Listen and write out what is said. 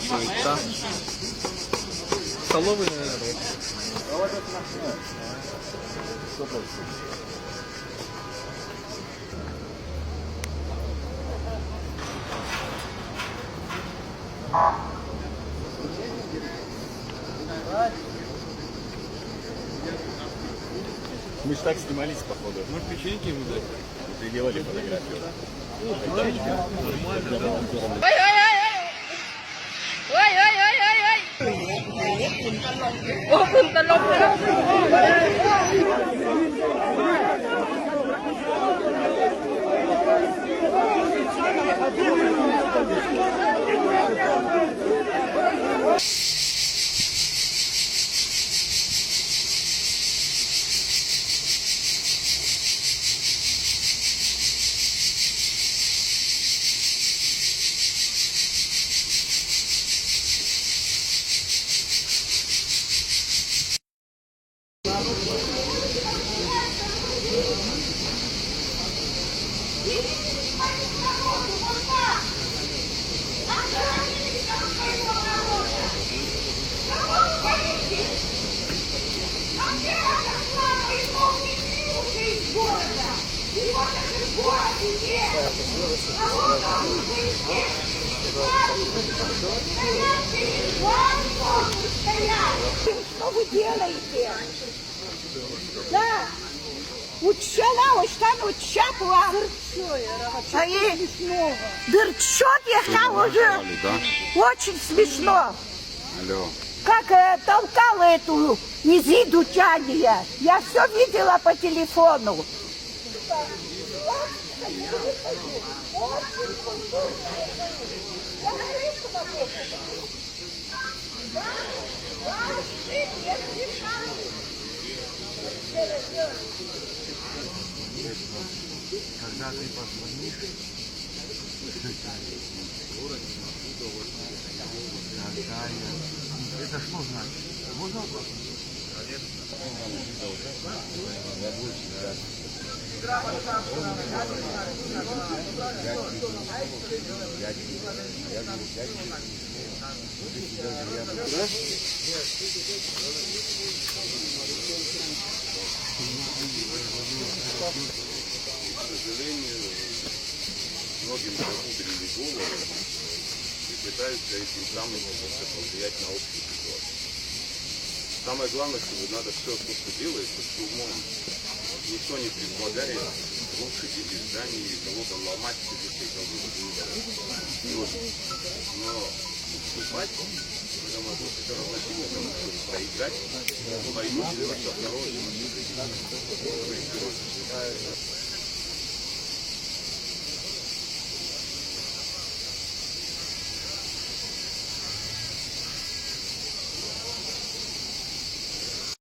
Суета. Столовый, наверное. Мы же так снимались, походу. Может, печеньки ему дать? И делали фотографию. Что вы делаете? Да. Учена, ось там учапла. Дырчет я уже. Очень смешно. Алло. Как толкала эту изидучание. Я все видела по телефону. Когда ты позвонишь, это что значит? Можно вопрос? К сожалению, многим загубили голову и пытаются этим самым просто повлиять на общую ситуацию. Самое главное, что надо все, что делается, с умом. Никто не предлагает рушить эти здания или кого-то ломать, но уступать, потому что это равносильно тому, чтобы проиграть, поймут, что хорошее.